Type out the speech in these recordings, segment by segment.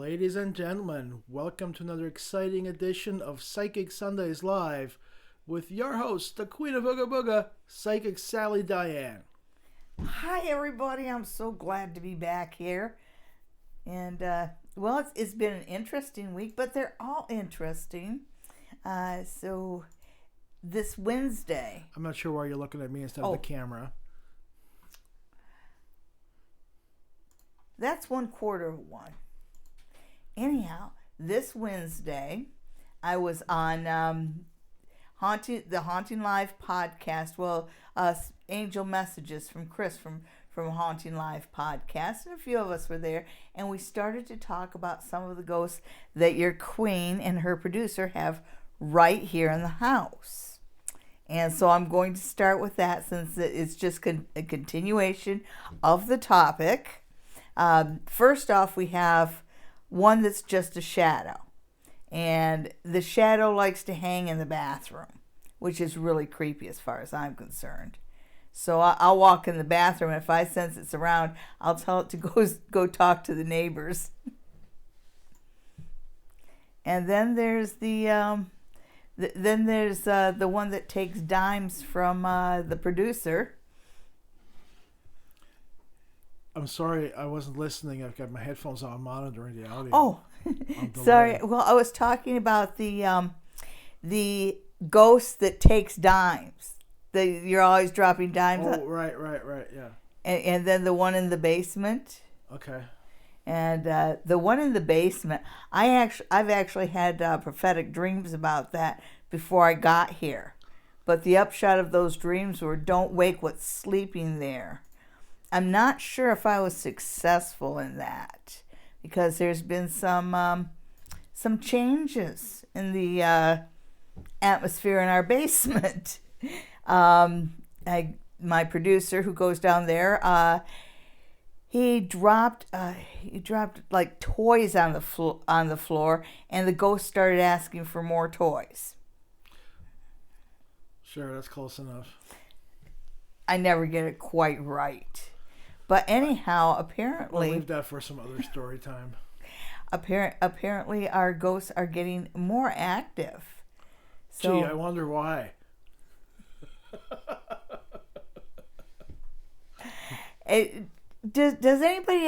Ladies and gentlemen, welcome to another exciting edition of Psychic Sundays Live with your host, the Queen of Ooga Booga, Psychic Sally Diane. Hi, everybody. I'm so glad to be back here. And, it's been an interesting week, but they're all interesting. So this Wednesday... I'm not sure why you're looking at me instead of the camera. That's 1/4 of one. Anyhow, this Wednesday, I was on the Haunting Live podcast. Well, Angel Messages from Chris from Haunting Live podcast, and a few of us were there, and we started to talk about some of the ghosts that your queen and her producer have right here in the house. And so I'm going to start with that since it's just a continuation of the topic. First off, we have one that's just a shadow. And the shadow likes to hang in the bathroom, which is really creepy as far as I'm concerned. So I'll walk in the bathroom, and if I sense it's around, I'll tell it to go talk to the neighbors. And then there's the one that takes dimes from the producer. I'm sorry, I wasn't listening. I've got my headphones on, monitoring the audio. Oh, sorry. Well, I was talking about the ghost that takes dimes. You're always dropping dimes. Oh, right, yeah. And then the one in the basement. Okay. And the one in the basement, I've actually had prophetic dreams about that before I got here. But the upshot of those dreams were, don't wake what's sleeping there. I'm not sure if I was successful in that because there's been some changes in the atmosphere in our basement. My producer who goes down there, he dropped like toys on the floor, and the ghost started asking for more toys. Sure, that's close enough. I never get it quite right. But anyhow, apparently... We'll leave that for some other story time. Apparently, our ghosts are getting more active. So, gee, I wonder why. Does anybody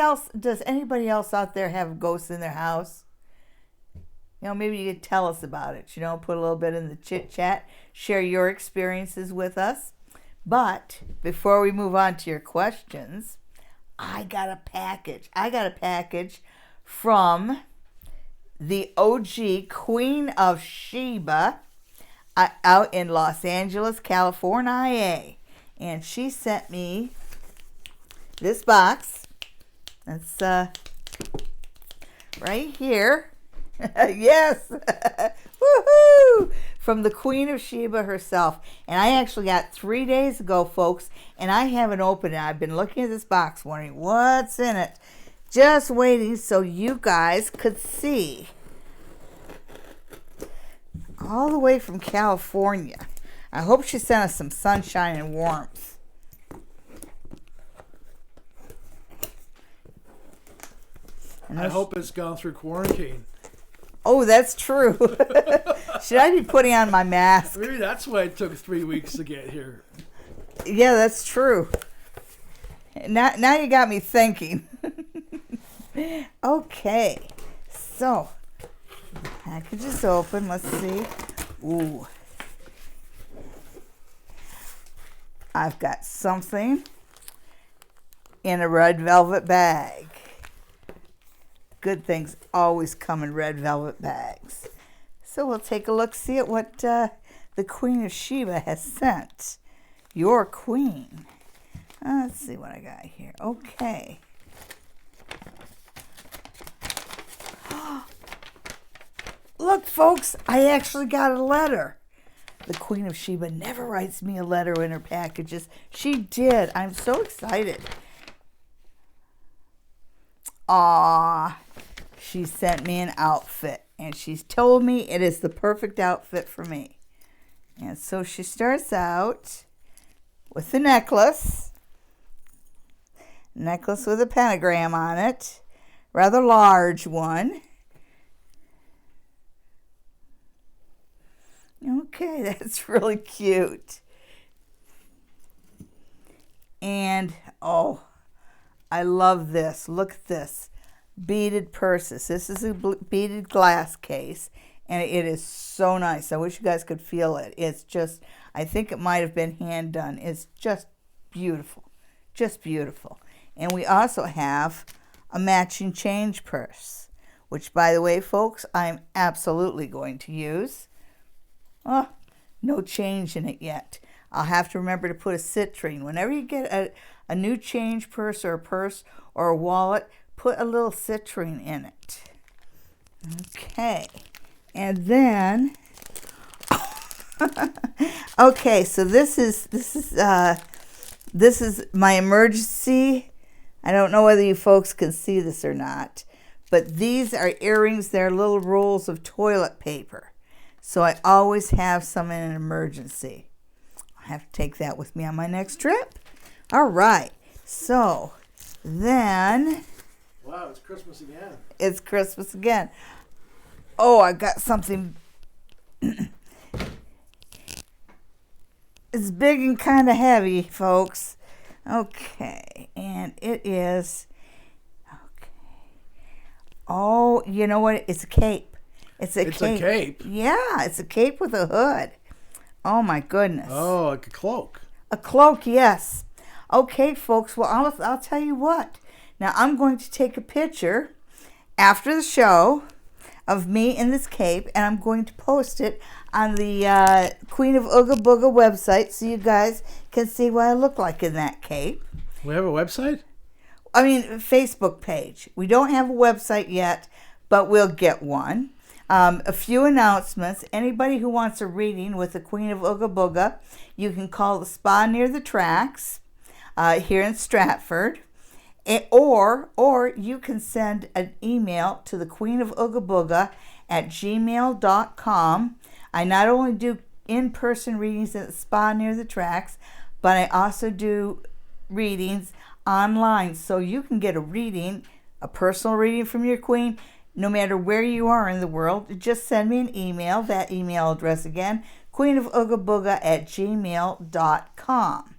else out there have ghosts in their house? You know, maybe you could tell us about it. You know, put a little bit in the chit chat. Share your experiences with us. But before we move on to your questions, I got a package from the OG Queen of Sheba out in Los Angeles, California. And she sent me this box. That's right here. Yes. Woohoo! From the Queen of Sheba herself. And I actually got 3 days ago, folks, and I haven't opened it. I've been looking at this box wondering what's in it. Just waiting so you guys could see. All the way from California. I hope she sent us some sunshine and warmth. I hope it's gone through quarantine. Oh, that's true. Should I be putting on my mask? Maybe that's why it took 3 weeks to get here. Yeah, that's true. Now you got me thinking. Okay, so package is open. Let's see. Ooh, I've got something in a red velvet bag. Good things always come in red velvet bags. So we'll take a look, see at what the Queen of Sheba has sent. Your queen. Let's see what I got here. Okay. Look, folks, I actually got a letter. The Queen of Sheba never writes me a letter in her packages. She did. I'm so excited. Aww. She sent me an outfit, and she's told me it is the perfect outfit for me. And so she starts out with the necklace with a pentagram on it, rather large one. Okay, that's really cute. And, oh, I love this. Look at this. Beaded purses. This is a beaded glass case, and it is so nice. I wish you guys could feel it. It's just, I think it might have been hand done. It's just beautiful. Just beautiful. And we also have a matching change purse, which, by the way, folks, I'm absolutely going to use. Oh, no change in it yet. I'll have to remember to put a citrine. Whenever you get a new change purse or a wallet, put a little citrine in it. Okay. And then okay, so this is my emergency. I don't know whether you folks can see this or not, but these are earrings. They're little rolls of toilet paper. So I always have some in an emergency. I have to take that with me on my next trip. All right. So then... Wow, it's Christmas again. It's Christmas again. Oh, I got something... It's big and kind of heavy, folks. Okay. And it is... Okay. Oh, you know what? It's a cape. It's a cape. Yeah, it's a cape with a hood. Oh, my goodness. Oh, like a cloak. A cloak, yes. Okay, folks. Well, I'll tell you what. Now, I'm going to take a picture after the show of me in this cape, and I'm going to post it on the Queen of Ooga Booga website so you guys can see what I look like in that cape. We have a website? I mean, Facebook page. We don't have a website yet, but we'll get one. A few announcements. Anybody who wants a reading with the Queen of Ooga Booga, you can call the Spa Near the Tracks here in Stratford. Or you can send an email to the Queen of Ooga Booga at gmail.com. I not only do in-person readings at the Spa Near the Tracks, but I also do readings online. So you can get a reading, a personal reading from your queen, no matter where you are in the world. Just send me an email. That email address again, queenofoogaBooga at gmail.com.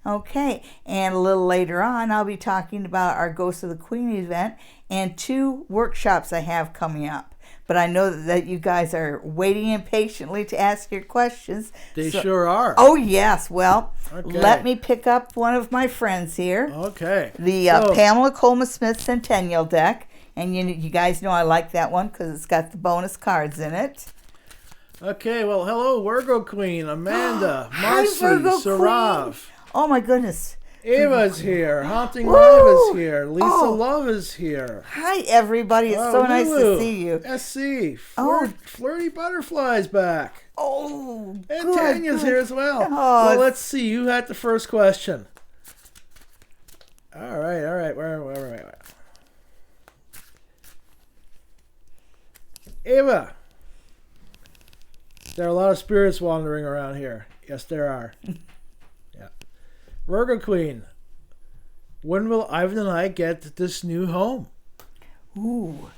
Okay, and a little later on, I'll be talking about our Ghost of the Queen event and 2 workshops I have coming up. But I know that you guys are waiting impatiently to ask your questions. They sure are. Oh, yes. Well, okay. Let me pick up one of my friends here. Okay. The Pamela Coleman Smith Centennial deck. And you guys know I like that one because it's got the bonus cards in it. Okay, well, hello, Virgo Queen, Amanda, Hi, Marcy, Virgo Sarav. Queen. Oh, my goodness. Eva's here. Haunting Woo! Live is here. Lisa Oh. Love is here. Hi, everybody. It's so nice Lulu, to see you. SC. Oh. Flirty Butterfly's back. Oh, And good, Tanya's good. here as well. Oh, Well, let's see. You had the first question. All right. Where? Eva. There are a lot of spirits wandering around here. Yes, there are. Yeah. Virgo Queen. When will Ivan and I get this new home? Ooh.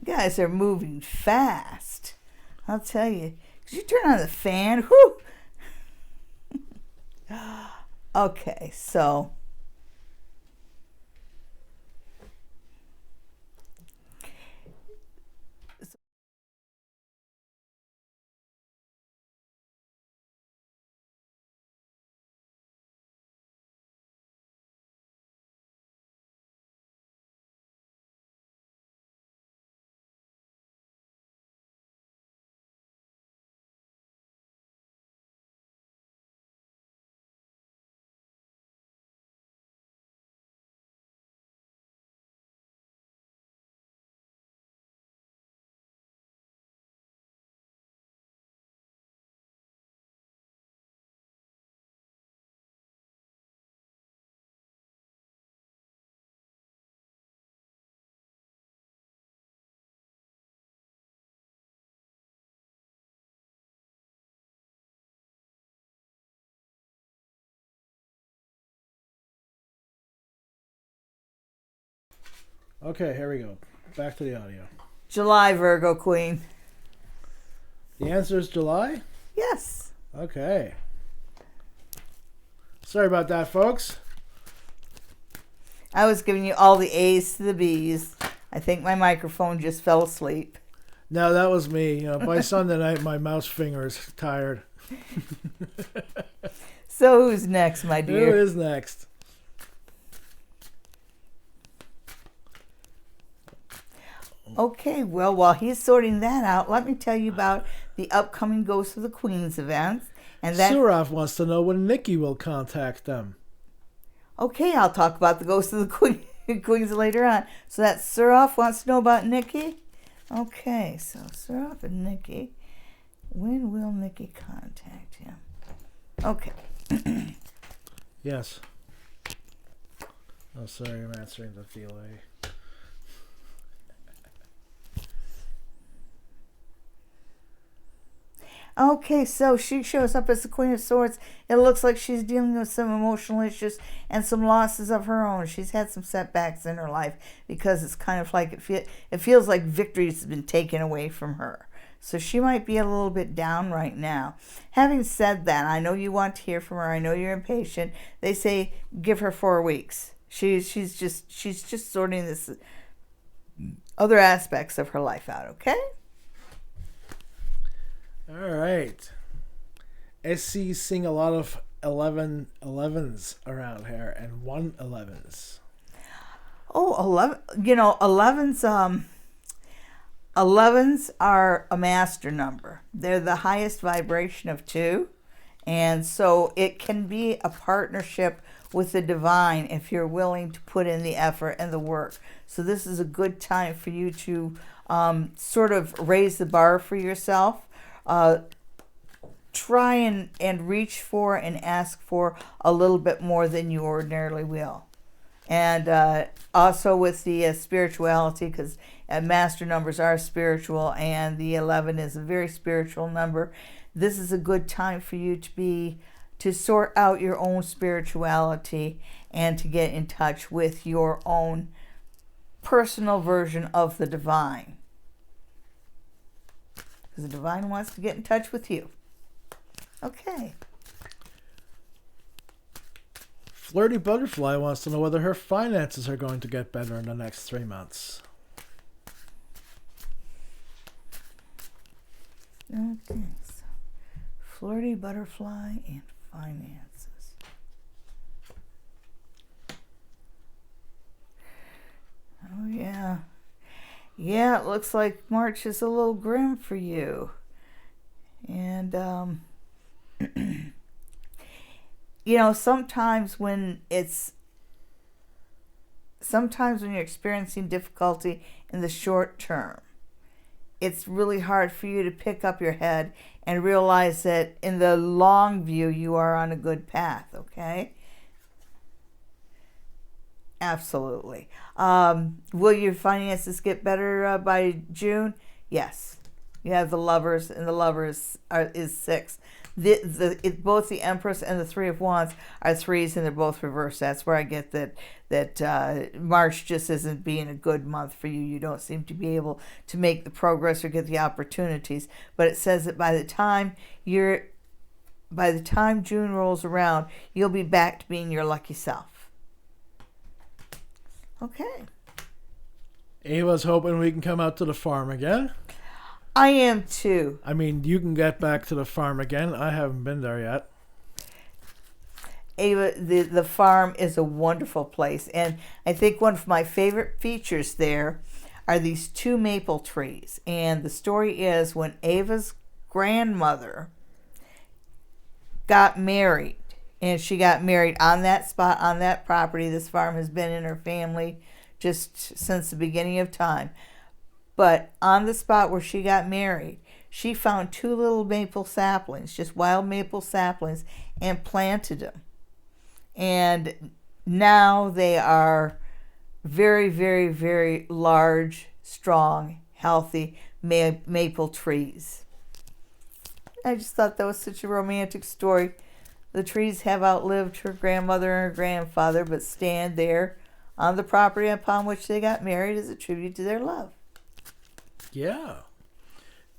You guys are moving fast. I'll tell you. Could you turn on the fan? Whew. Okay, so. Okay, here we go. Back to the audio. July, Virgo Queen. The answer is July? Yes. Okay. Sorry about that, folks. I was giving you all the A's to the B's. I think my microphone just fell asleep. No, that was me. By Sunday night, my mouse finger is tired. So who's next, my dear? Who is next? Okay, well, while he's sorting that out, let me tell you about the upcoming Ghost of the Queens events. And that, Suraf wants to know when Nikki will contact them. okay, I'll talk about the Ghost of the Queens later on. So that Suraf wants to know about Nikki. Okay, so Suraf and Nikki. When will Nikki contact him? Okay. Yes. Oh, sorry, I'm answering the delay. Okay, so she shows up as the Queen of Swords. It looks like she's dealing with some emotional issues and some losses of her own. She's had some setbacks in her life because it's kind of like it feels like victory's been taken away from her. So she might be a little bit down right now. Having said that, I know you want to hear from her. I know you're impatient. They say give her 4 weeks. She's just sorting this other aspects of her life out, okay? All right. SC's seeing a lot of 11s around here and 111s. Oh, 11, 11s are a master number. They're the highest vibration of 2. And so it can be a partnership with the divine if you're willing to put in the effort and the work. So this is a good time for you to sort of raise the bar for yourself. Try and reach for and ask for a little bit more than you ordinarily will. And also with the spirituality, because master numbers are spiritual, and the 11 is a very spiritual number. This is a good time for you to sort out your own spirituality and to get in touch with your own personal version of the divine. Because the divine wants to get in touch with you. Okay. Flirty Butterfly wants to know whether her finances are going to get better in the next 3 months. Okay, so Flirty Butterfly and finances. Oh, yeah. Yeah, it looks like March is a little grim for you. And, sometimes when you're experiencing difficulty in the short term, it's really hard for you to pick up your head and realize that in the long view, you are on a good path, okay? Absolutely. Will your finances get better by June? Yes. You have the Lovers, and the Lovers is 6. Both the Empress and the Three of Wands are 3s, and they're both reversed. That's where I get that March just isn't being a good month for you. You don't seem to be able to make the progress or get the opportunities. But it says that by the time June rolls around, you'll be back to being your lucky self. Okay. Ava's hoping we can come out to the farm again. I am too. I mean, you can get back to the farm again. I haven't been there yet. Ava, the farm is a wonderful place. And I think one of my favorite features there are these 2 maple trees. And the story is when Ava's grandmother got married, and she got married on that spot, on that property. This farm has been in her family just since the beginning of time. But on the spot where she got married, she found 2 little maple saplings, just wild maple saplings, and planted them. And now they are very, very, very large, strong, healthy maple trees. I just thought that was such a romantic story. The trees have outlived her grandmother and her grandfather, but stand there on the property upon which they got married as a tribute to their love. Yeah.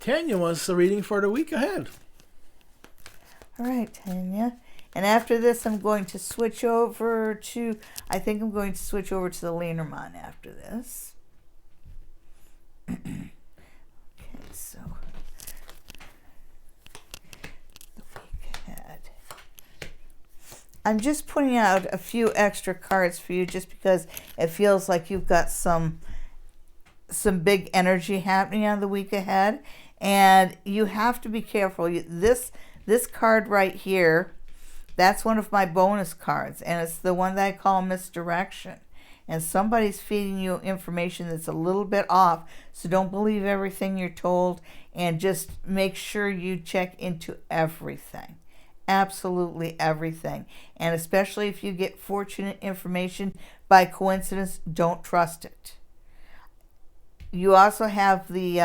Tanya wants the reading for the week ahead. All right, Tanya. And after this, I'm going to switch over to, I think I'm going to switch over to the Lenormand after this. Okay, so the week ahead. I'm just putting out a few extra cards for you just because it feels like you've got some big energy happening on the week ahead, and you have to be careful. This card right here, that's one of my bonus cards, and it's the one that I call misdirection. And somebody's feeding you information that's a little bit off, so don't believe everything you're told, and just make sure you check into everything. Absolutely everything. And especially if you get fortunate information by coincidence, don't trust it. You also have the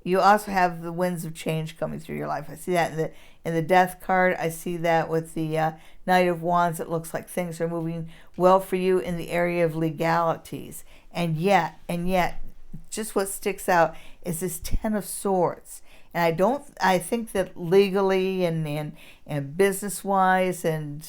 winds of change coming through your life. I see that in the death card. I see that with the Knight of Wands. It looks like things are moving well for you in the area of legalities. And yet, just what sticks out is this Ten of Swords. And I think that legally and business-wise and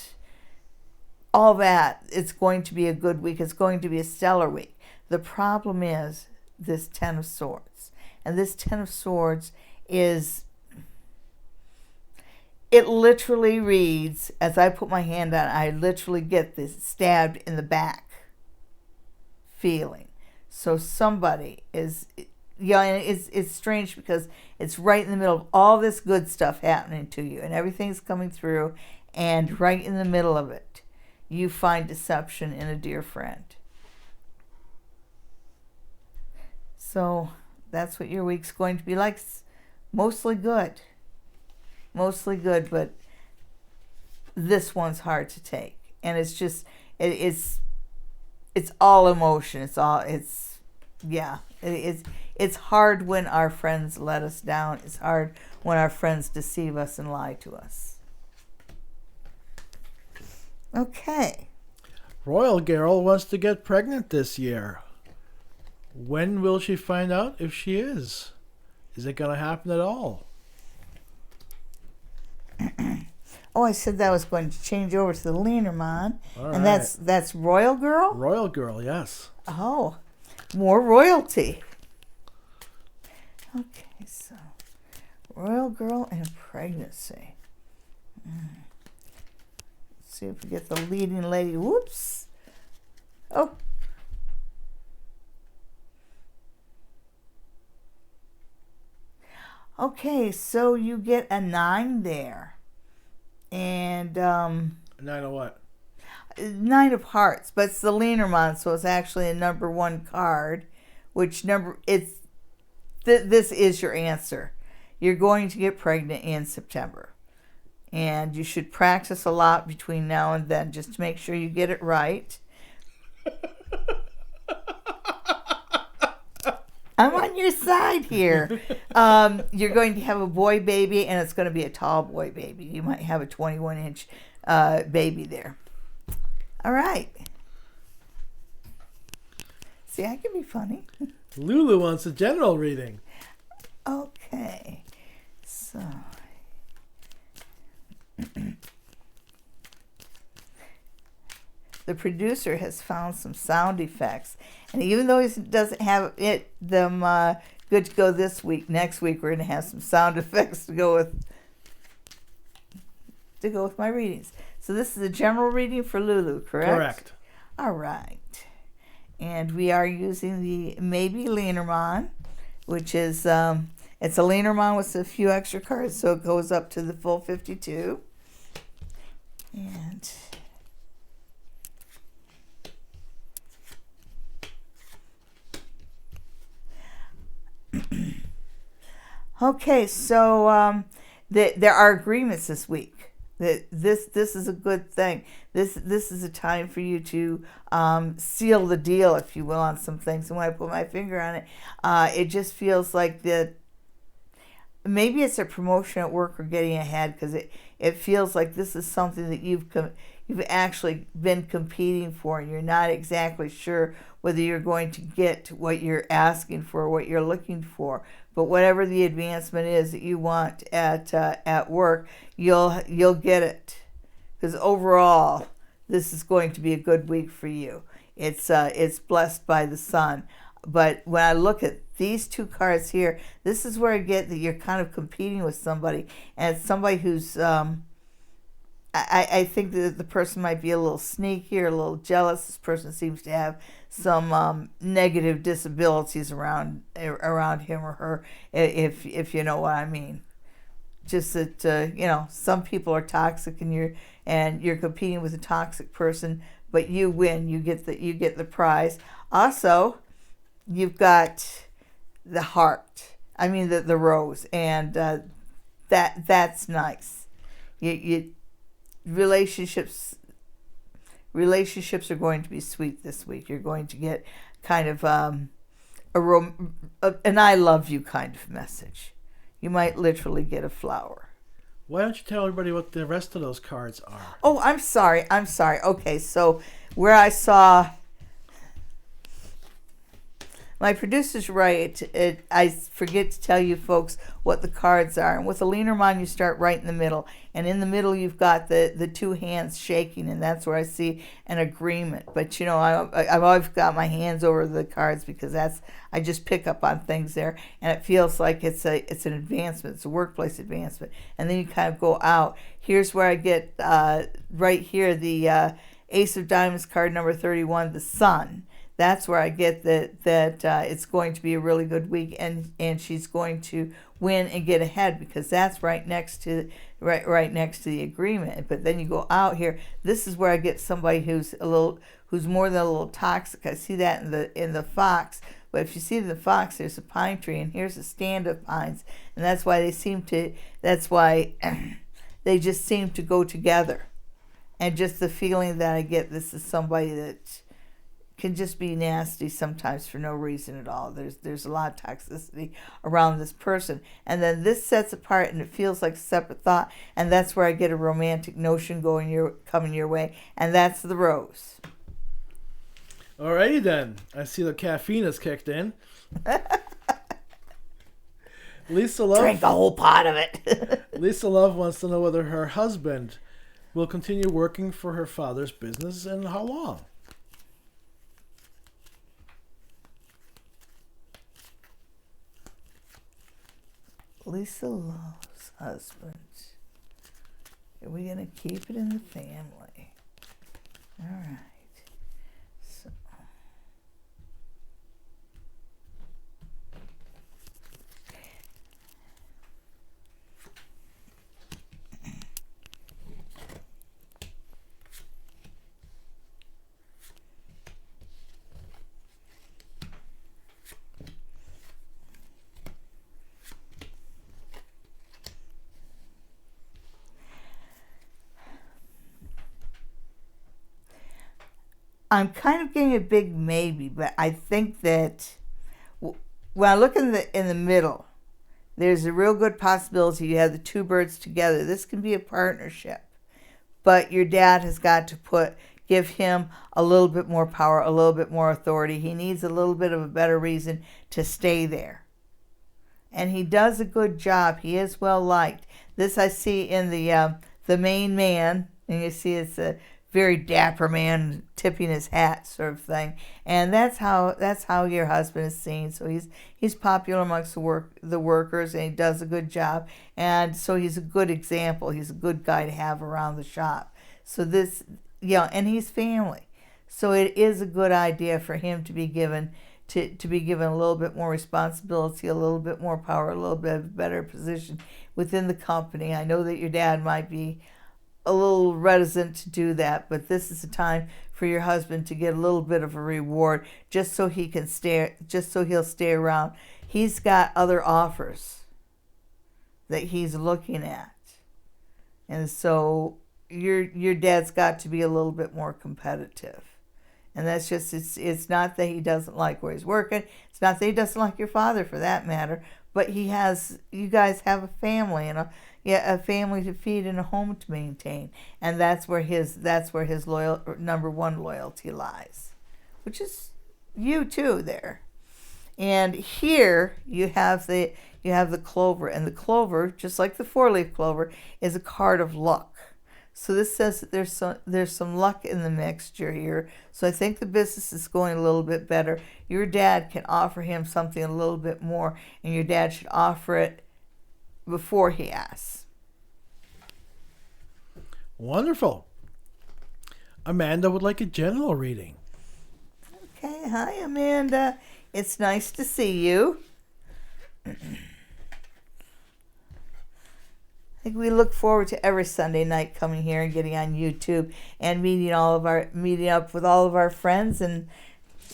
all that, it's going to be a good week. It's going to be a stellar week. The problem is this Ten of Swords. And this Ten of Swords is, it literally reads, as I put my hand on it, I literally get this stabbed in the back feeling. So somebody is, and it's strange because it's right in the middle of all this good stuff happening to you, and everything's coming through, and right in the middle of it, you find deception in a dear friend. So that's what your week's going to be like. Mostly good, but this one's hard to take, and it's just it's all emotion. It's hard when our friends let us down. It's hard when our friends deceive us and lie to us. Okay. Royal Girl wants to get pregnant this year. When will she find out if she is? Is it going to happen at all? Oh, I said that I was going to change over to the Lenormand. All and right. that's Royal Girl? Royal Girl, yes. Oh, more royalty. Okay, so Royal Girl and pregnancy. Let's see if we get the leading lady. Whoops. Oh. Okay, so you get a 9 there. And 9 of what? 9 of Hearts, but it's the Lenormand, so it's actually a number 1 card, which this is your answer. You're going to get pregnant in September. And you should practice a lot between now and then just to make sure you get it right. I'm on your side here. You're going to have a boy baby, and it's going to be a tall boy baby. You might have a 21-inch baby there. All right. See, I can be funny. Lulu wants a general reading. Okay. So. The producer has found some sound effects. And even though he doesn't have them good to go this week, next week we're going to have some sound effects to go with my readings. So this is a general reading for Lulu, correct? Correct. All right. And we are using the Maybe Lenormand, which is, it's a Lenormand with a few extra cards, so it goes up to the full 52. And okay, so there are agreements this week. This is a good thing. This is a time for you to seal the deal, if you will, on some things. And when I put my finger on it, it just feels like that. Maybe it's a promotion at work or getting ahead, because it feels like this is something that you've actually been competing for, and you're not exactly sure whether you're going to get what you're asking for, what you're looking for. But whatever the advancement is that you want at work, you'll get it. Because overall, this is going to be a good week for you. It's blessed by the sun. But when I look at these two cards here, this is where I get that you're kind of competing with somebody, and it's somebody who's I think that the person might be a little sneaky or a little jealous. This person seems to have some negative disabilities around him or her, if you know what I mean. Just that some people are toxic, and you're competing with a toxic person, but you win. You get the prize. Also, you've got the heart. I mean the rose, and that's nice. You relationships are going to be sweet this week. You're going to get kind of an I love you kind of message. You might literally get a flower. Why don't you tell everybody what the rest of those cards are? Oh, I'm sorry. Okay, so where I saw my producer's right. I forget to tell you folks what the cards are. And with a Lenormand, you start right in the middle. And in the middle, you've got the two hands shaking, and that's where I see an agreement. But, I've always got my hands over the cards because I just pick up on things there. And it feels like it's an advancement. It's a workplace advancement. And then you kind of go out. Here's where I get right here the Ace of Diamonds card number 31, the Sun. That's where I get that it's going to be a really good week, and she's going to win and get ahead because that's right next to the agreement. But then you go out here. This is where I get somebody who's more than a little toxic. I see that in the fox. But if you see the fox, there's a pine tree, and here's a stand of pines, and that's why they just seem to go together. And just the feeling that I get, this is somebody that can just be nasty sometimes for no reason at all. There's a lot of toxicity around this person. And then this sets apart, and it feels like a separate thought, and that's where I get a romantic notion coming your way, and that's the rose. Alrighty then. I see the caffeine has kicked in. Lisa Love Drink a whole pot of it. Lisa Love wants to know whether her husband will continue working for her father's business and how long. Lisa Love's husband. Are we going to keep it in the family? All right. So. I'm kind of getting a big maybe, but I think that when I look in the middle, there's a real good possibility you have the two birds together. This can be a partnership, but your dad has got to give him a little bit more power, a little bit more authority. He needs a little bit of a better reason to stay there. And he does a good job. He is well liked. This I see in the main man, and you see it's a very dapper man tipping his hat sort of thing, and that's how your husband is seen. So he's popular amongst the workers, and he does a good job, and so he's a good example. He's a good guy to have around the shop. So this, and he's family, so it is a good idea for him to be given a little bit more responsibility, a little bit more power, a little bit of a better position within the company. I know that your dad might be a little reticent to do that, but this is a time for your husband to get a little bit of a reward just so he'll stay around. He's got other offers that he's looking at. And so your dad's got to be a little bit more competitive. And that's just, it's not that he doesn't like where he's working. It's not that he doesn't like your father for that matter, but you guys have a family and a family to feed and a home to maintain, and that's where his number one loyalty lies, which is you too there. And here you have the clover, and the clover, just like the four-leaf clover, is a card of luck. So this says that there's some luck in the mixture here. So I think the business is going a little bit better. Your dad can offer him something a little bit more, and your dad should offer it before he asks. Wonderful. Amanda would like a general reading. Okay, hi Amanda. It's nice to see you. I think we look forward to every Sunday night coming here and getting on YouTube and meeting up with all of our friends and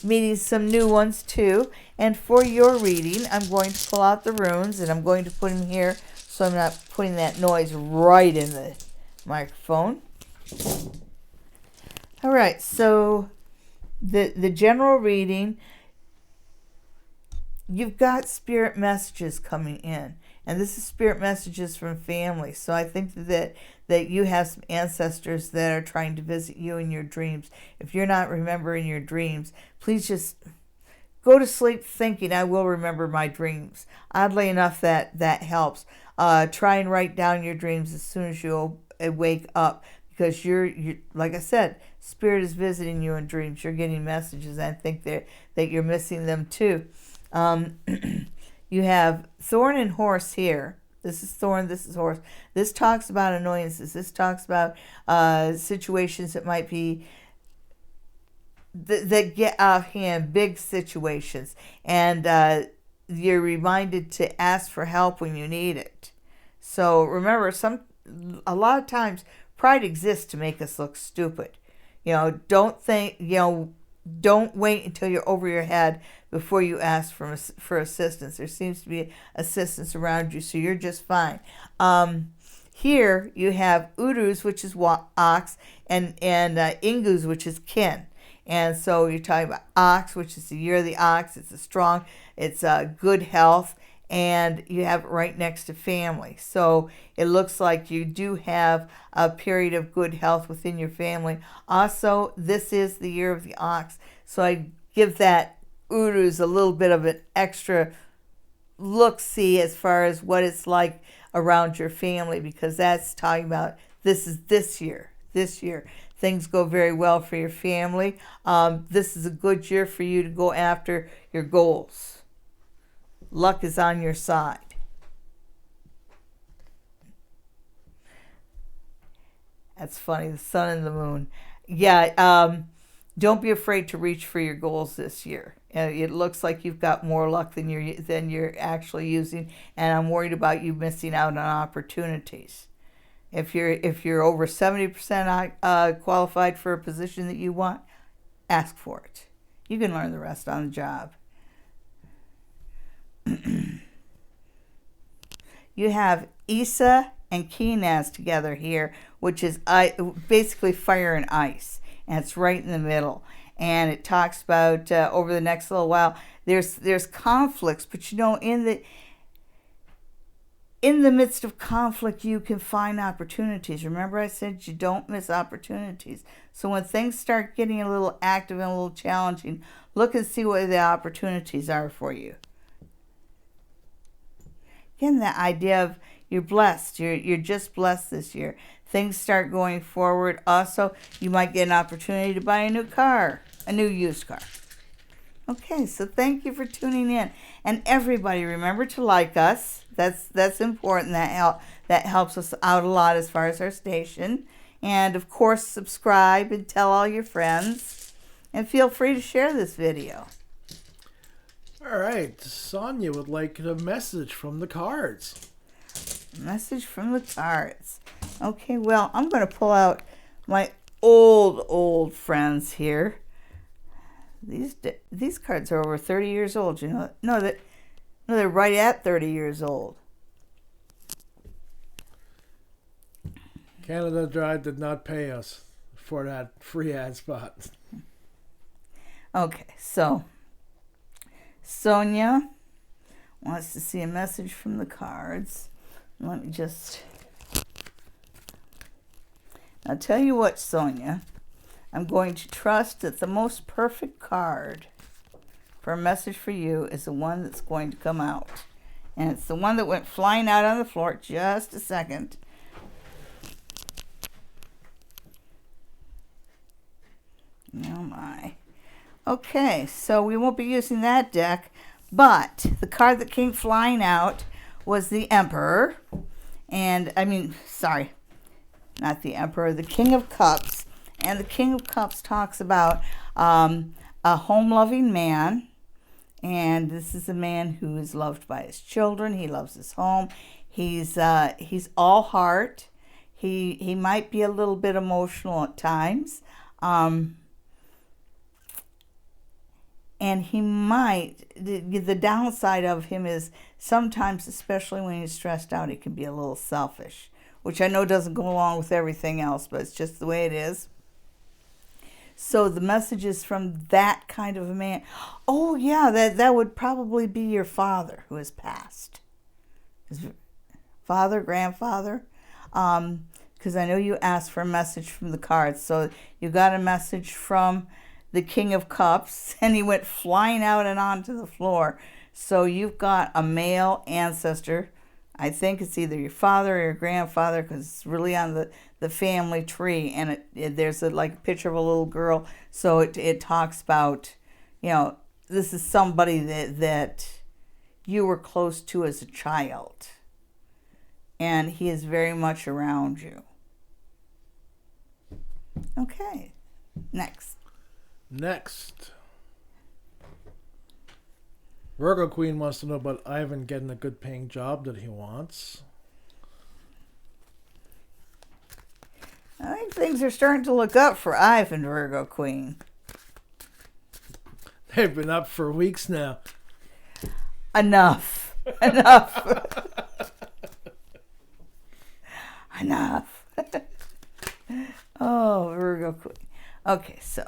meeting some new ones too. And for your reading, I'm going to pull out the runes and I'm going to put them here so I'm not putting that noise right in the microphone. All right, so the general reading, you've got spirit messages coming in, and this is spirit messages from family. So I think that you have some ancestors that are trying to visit you in your dreams. If you're not remembering your dreams, please just go to sleep thinking, I will remember my dreams. Oddly enough, that helps. Try and write down your dreams as soon as you wake up, because you're like I said, spirit is visiting you in dreams. You're getting messages. I think that you're missing them too. You have thorn and horse here. This is thorn, this is horse. This talks about annoyances. This talks about situations that might be that get out of hand, big situations. And you're reminded to ask for help when you need it. So remember, a lot of times pride exists to make us look stupid. Don't wait until you're over your head before you ask for assistance. There seems to be assistance around you, so you're just fine. Here you have Urus, which is ox, and Ingus, which is kin. And so you're talking about ox, which is the year of the ox. It's good health, and you have it right next to family. So it looks like you do have a period of good health within your family. Also, this is the year of the ox, so I give that Urus a little bit of an extra look-see as far as what it's like around your family, because that's talking about this year. Things go very well for your family. This is a good year for you to go after your goals. Luck is on your side. That's funny, the sun and the moon. Yeah, don't be afraid to reach for your goals this year. It looks like you've got more luck than you're actually using, and I'm worried about you missing out on opportunities. If you're over 70% qualified for a position that you want, ask for it. You can learn the rest on the job. You have Isa and Kenaz together here, which is basically fire and ice, and it's right in the middle. And it talks about over the next little while, there's conflicts, but in the midst of conflict, you can find opportunities. Remember I said you don't miss opportunities. So when things start getting a little active and a little challenging, look and see what the opportunities are for you. Again, that idea of you're blessed. You're just blessed this year. Things start going forward. Also, you might get an opportunity to buy a new car, a new used car. Okay, so thank you for tuning in. And everybody, remember to like us. That's important. That helps us out a lot as far as our station. And, of course, subscribe and tell all your friends. And feel free to share this video. All right, Sonia would like a message from the cards. Message from the cards. Okay, well, I'm going to pull out my old friends here. These cards are over 30 years old. No, they're right at 30 years old. Canada Dry did not pay us for that free ad spot. Okay, so Sonia, wants to see a message from the cards. Let me just... I'll tell you what, Sonia. I'm going to trust that the most perfect card for a message for you is the one that's going to come out. And it's the one that went flying out on the floor. Just a second. Oh my. Okay, so we won't be using that deck, but the card that came flying out was the Emperor. And, sorry, not the Emperor, the King of Cups. And the King of Cups talks about a home-loving man. And this is a man who is loved by his children. He loves his home. He's all heart. He might be a little bit emotional at times. And he might, the downside of him is sometimes, especially when he's stressed out, he can be a little selfish, which I know doesn't go along with everything else, but it's just the way it is. So the message is from that kind of a man. Oh, yeah, that would probably be your father who has passed. Father, grandfather. Because I know you asked for a message from the cards. So you got a message from the King of Cups, and he went flying out and onto the floor. So you've got a male ancestor. I think it's either your father or your grandfather, because it's really on the family tree, and there's a picture of a little girl. So it talks about, this is somebody that you were close to as a child, and he is very much around you. Okay, next. Virgo Queen wants to know about Ivan getting a good paying job that he wants. I think things are starting to look up for Ivan, Virgo Queen. They've been up for weeks now. Enough. Oh, Virgo Queen. Okay, so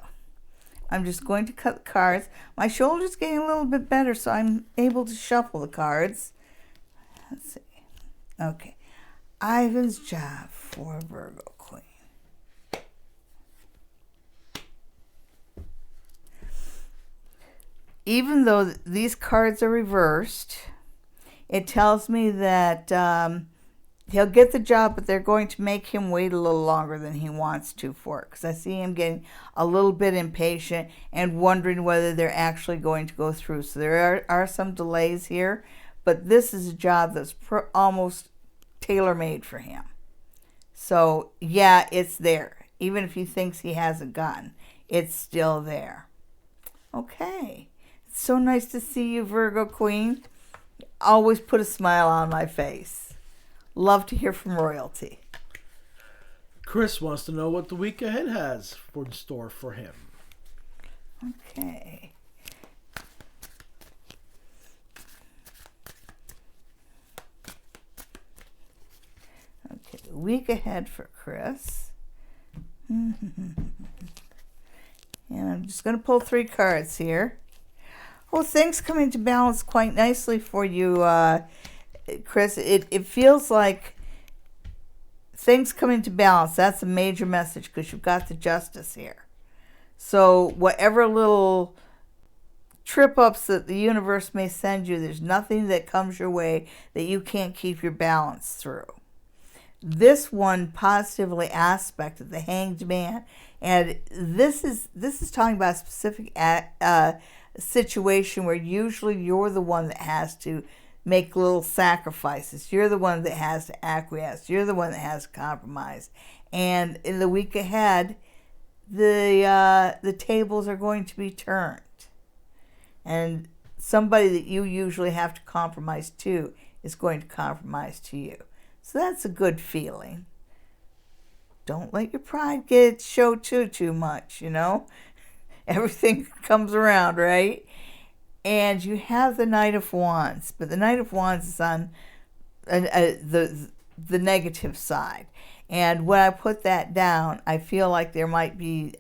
I'm just going to cut the cards. My shoulder's getting a little bit better, so I'm able to shuffle the cards. Let's see. Okay. Ivan's job for Virgo Queen. Even though these cards are reversed, it tells me that he'll get the job, but they're going to make him wait a little longer than he wants to for it. Because I see him getting a little bit impatient and wondering whether they're actually going to go through. So there are some delays here, but this is a job that's almost tailor-made for him. So, yeah, it's there. Even if he thinks he hasn't gotten, it's still there. Okay. It's so nice to see you, Virgo Queen. Always put a smile on my face. Love to hear from royalty. Chris wants to know what the week ahead has in store for him. Okay. Okay, the week ahead for Chris. And I'm just going to pull 3 cards here. Well, things come into balance quite nicely for you, Chris. It feels like things come into balance. That's a major message because you've got the Justice here. So whatever little trip-ups that the universe may send you, there's nothing that comes your way that you can't keep your balance through. This one positively aspected the Hanged Man, and this is talking about a specific situation where usually you're the one that has to make little sacrifices. You're the one that has to acquiesce. You're the one that has to compromise. And in the week ahead, the tables are going to be turned. And somebody that you usually have to compromise to is going to compromise to you. So that's a good feeling. Don't let your pride show too much, Everything comes around, right? And you have the Knight of Wands, but the Knight of Wands is on the negative side. And when I put that down, I feel like there might be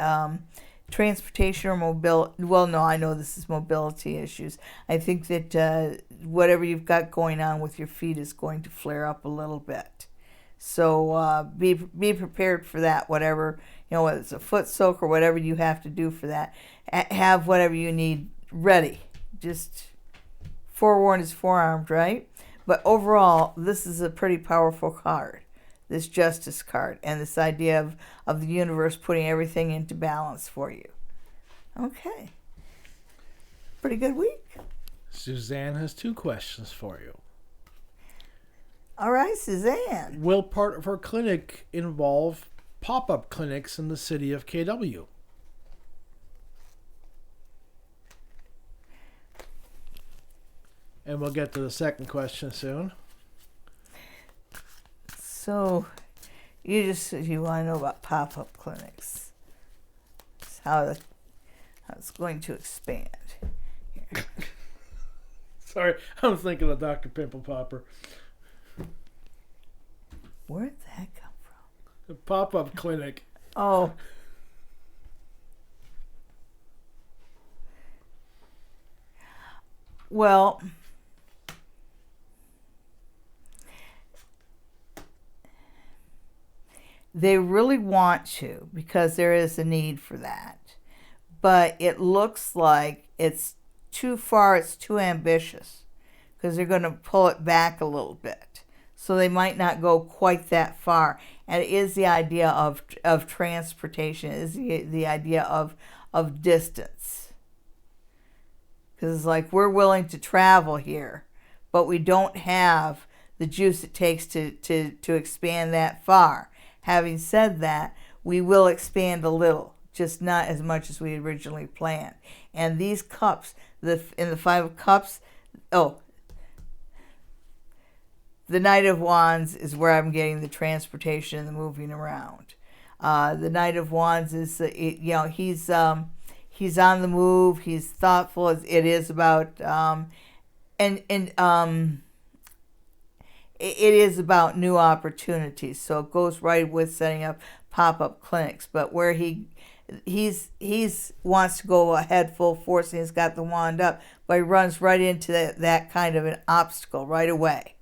transportation or mobility. Well, no, I know this is mobility issues. I think that whatever you've got going on with your feet is going to flare up a little bit. So be prepared for that. Whatever, whether it's a foot soak or whatever you have to do for that, have whatever you need ready. Just forewarned is forearmed, right? But overall, this is a pretty powerful card, this Justice card, and this idea of the universe putting everything into balance for you. Okay. Pretty good week. Suzanne has 2 questions for you. All right, Suzanne. Will part of her clinic involve pop-up clinics in the city of KW? And we'll get to the second question soon. So, you want to know about pop-up clinics. It's how it's going to expand. Here. Sorry, I was thinking of Dr. Pimple Popper. Where'd that come from? The pop-up clinic. Oh. Well, they really want to, because there is a need for that. But it looks like it's too far, it's too ambitious, because they're going to pull it back a little bit. So they might not go quite that far. And it is the idea of transportation, it is the idea of distance. Because it's like, we're willing to travel here, but we don't have the juice it takes to expand that far. Having said that, we will expand a little, just not as much as we originally planned. And these cups, in the 5 of Cups, the Knight of Wands is where I'm getting the transportation and the moving around. The Knight of Wands is, he's on the move. He's thoughtful. It is about, it is about new opportunities. So it goes right with setting up pop-up clinics. But where he's wants to go ahead full force, and he's got the wand up, but he runs right into that kind of an obstacle right away.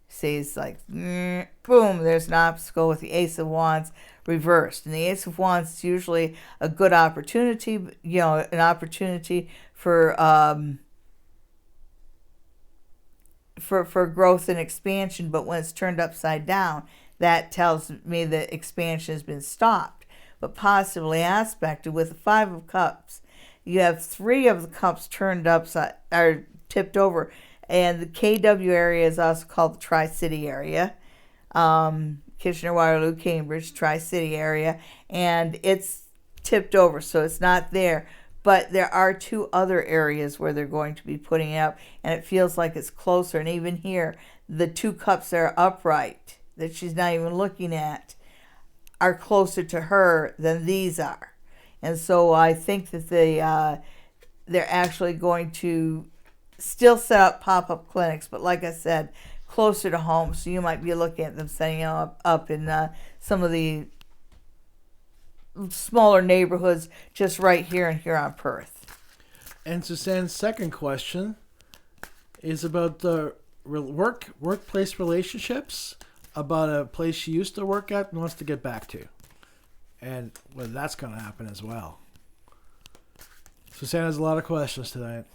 See, it's like, boom, there's an obstacle with the Ace of Wands reversed. And the Ace of Wands is usually a good opportunity, an opportunity for growth and expansion. But when it's turned upside down, that tells me that expansion has been stopped, but possibly aspected. With the 5 of Cups, you have 3 of the cups turned upside, or tipped over. And the KW area is also called the Tri-City area. Kitchener, Waterloo, Cambridge, Tri-City area. And it's tipped over, so it's not there. But there are 2 other areas where they're going to be putting it up. And it feels like it's closer. And even here, the 2 cups that are upright, that she's not even looking at, are closer to her than these are. And so I think that they're actually going to still set up pop-up clinics, but like I said, closer to home. So you might be looking at them setting up in some of the smaller neighborhoods just right here and here on Perth. And Suzanne's second question is about the workplace relationships, about a place she used to work at and wants to get back to. And whether that's going to happen as well. Suzanne has a lot of questions tonight.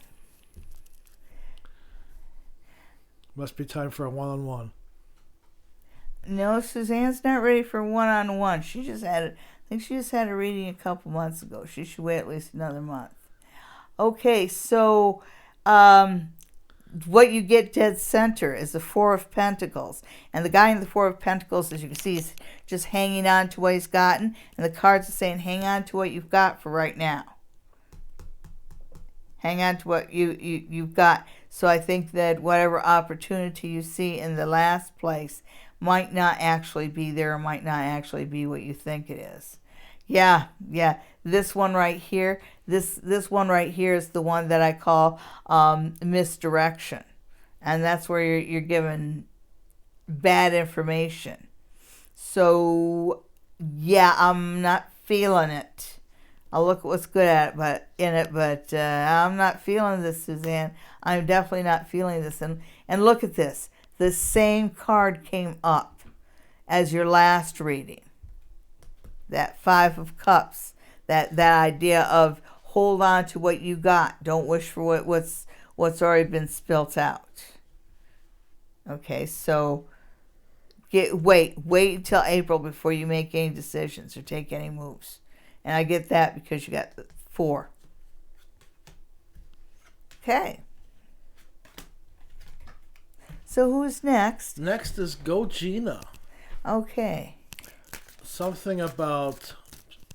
Must be time for a one-on-one. No, Suzanne's not ready for one-on-one. I think she just had a reading a couple months ago. She should wait at least another month. Okay, so what you get dead center is the 4 of Pentacles. And the guy in the 4 of Pentacles, as you can see, is just hanging on to what he's gotten. And the cards are saying, hang on to what you've got for right now. Hang on to what you've got. So I think that whatever opportunity you see in the last place might not actually be there, or might not actually be what you think it is. Yeah. This one right here, this one right here is the one that I call misdirection. And that's where you're given bad information. So, yeah, I'm not feeling it. I'll look at what's good at it, but I'm not feeling this, Suzanne. I'm definitely not feeling this. And look at this. The same card came up as your last reading. That Five of Cups. That idea of hold on to what you got. Don't wish for what's already been spilt out. Okay, so wait until April before you make any decisions or take any moves. And I get that because you got the 4. Okay. So who's next? Next is Go Gina. Okay. Something about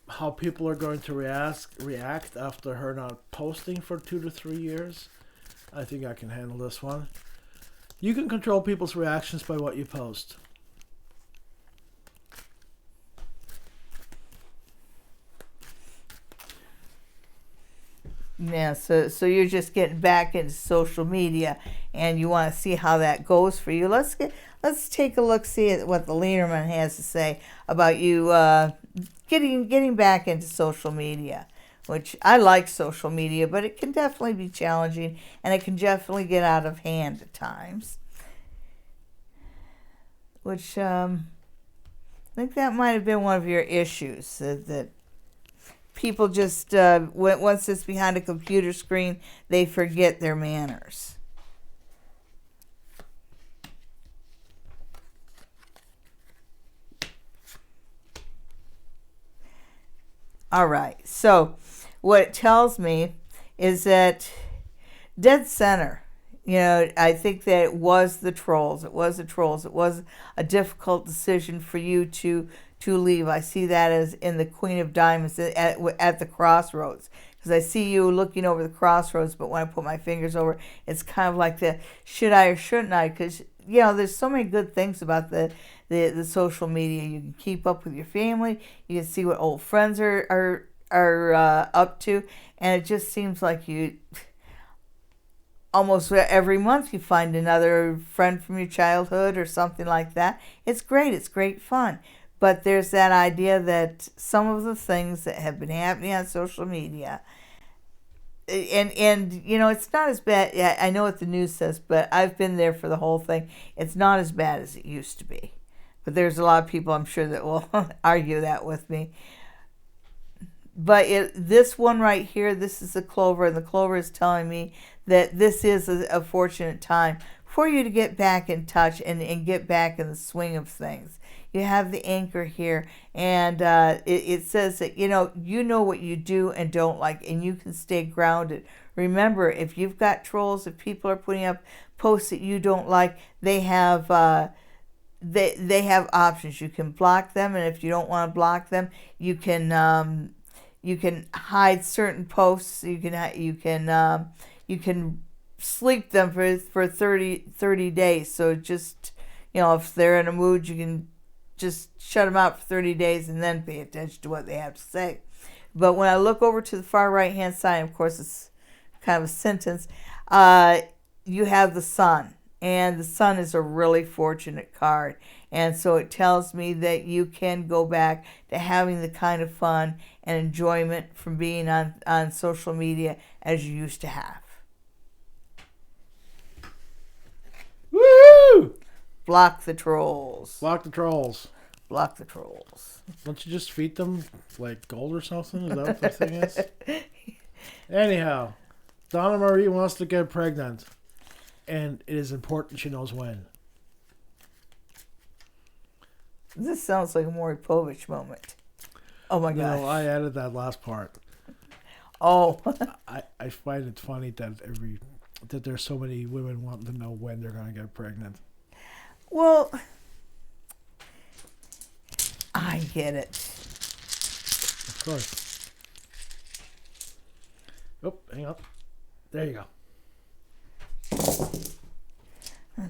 how people are going to react after her not posting for 2 to 3 years. I think I can handle this one. You can control people's reactions by what you post. Yeah, so you're just getting back into social media, and you want to see how that goes for you. Let's take a look, see at what the Leaderman has to say about you getting back into social media. Which I like social media, but it can definitely be challenging, and it can definitely get out of hand at times. Which I think that might have been one of your issues, that people just, once it's behind a computer screen, they forget their manners. All right, so what it tells me is that dead center, I think that it was the trolls. It was the trolls. It was a difficult decision for you to leave. I see that as in the Queen of Diamonds at the crossroads. Because I see you looking over the crossroads, but when I put my fingers over, it's kind of like the should I or shouldn't I? Because, there's so many good things about the social media. You can keep up with your family. You can see what old friends are up to. And it just seems like you almost every month you find another friend from your childhood or something like that. It's great. It's great fun. But there's that idea that some of the things that have been happening on social media, and it's not as bad. I know what the news says, but I've been there for the whole thing. It's not as bad as it used to be. But there's a lot of people, I'm sure, that will argue that with me. But this one right here, this is the clover, and the clover is telling me that this is a fortunate time for you to get back in touch and get back in the swing of things. You have the anchor here, and it says that, you know what you do and don't like, and you can stay grounded. Remember, if you've got trolls, if people are putting up posts that you don't like, they have options. You can block them, and if you don't want to block them, you can hide certain posts. You can sleep them for 30 days. So just, if they're in a mood, you can just shut them out for 30 days and then pay attention to what they have to say. But when I look over to the far right hand side, of course it's kind of a sentence, you have the sun. And the sun is a really fortunate card. And so it tells me that you can go back to having the kind of fun and enjoyment from being on social media as you used to have. Woo! Block the trolls. Block the trolls. Block the trolls. Don't you just feed them like gold or something? Is that what the thing is? Anyhow, Donna Marie wants to get pregnant. And it is important she knows when. This sounds like a Maury Povich moment. Oh my gosh. No, I added that last part. Oh. I find it funny that there's so many women wanting to know when they're going to get pregnant. Well, I get it. Of course. Oh, hang on. There you go. Okay,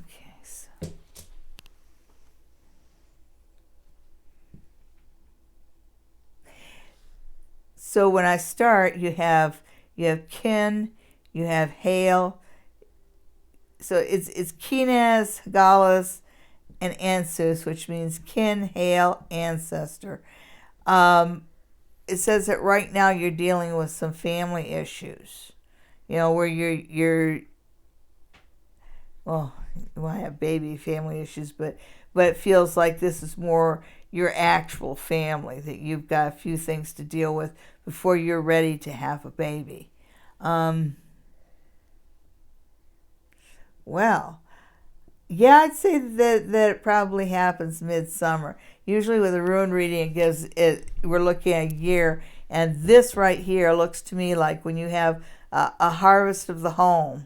so when I start, you have kin, you have hail. So it's Kinez, Galas, and Ansus, which means kin, hail, ancestor. it says that right now you're dealing with some family issues. Where you're well, you want to have baby family issues, but it feels like this is more your actual family, that you've got a few things to deal with before you're ready to have a baby. Well, yeah, I'd say that it probably happens midsummer. Usually with a rune reading, we're looking at a year, and this right here looks to me like when you have a harvest of the home.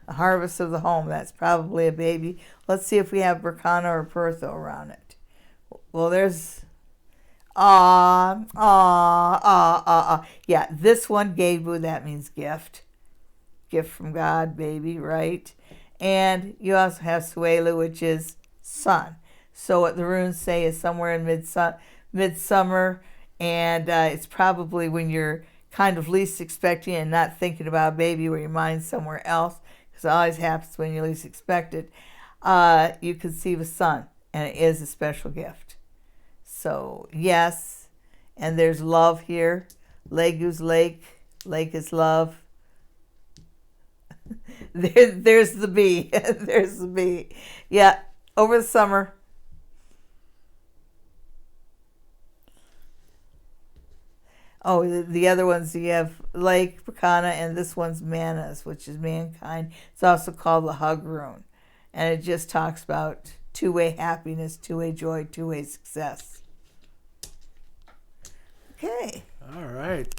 A harvest of the home, that's probably a baby. Let's see if we have Berkana or Pertho around it. Well, there's yeah, this one, Gebu, that means gift. Gift from God, baby, right? And you also have Suelu, which is sun. So what the runes say is somewhere in midsummer, and it's probably when you're kind of least expecting and not thinking about a baby, where your mind's somewhere else, because it always happens when you least expect it. You conceive a son, and it is a special gift. So yes, and there's love here. Legu's lake. Lake is love. There's the bee. There's the bee. Yeah, over the summer. Oh, the other ones, you have Lake, Prakana, and this one's Manas, which is mankind. It's also called the Hug Rune. And it just talks about two-way happiness, two-way joy, two-way success. Okay. All right.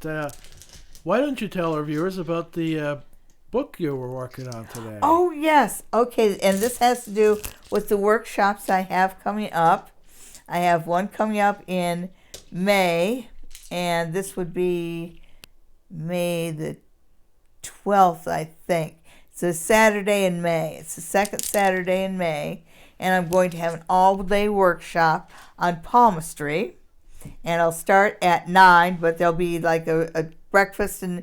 Why don't you tell our viewers about the book you were working on today? Oh, yes. Okay, and this has to do with the workshops I have coming up. I have one coming up in May, and this would be May the 12th, I think. It's a Saturday in May. It's the second Saturday in May, and I'm going to have an all-day workshop on palmistry. And I'll start at 9, but there'll be like a breakfast and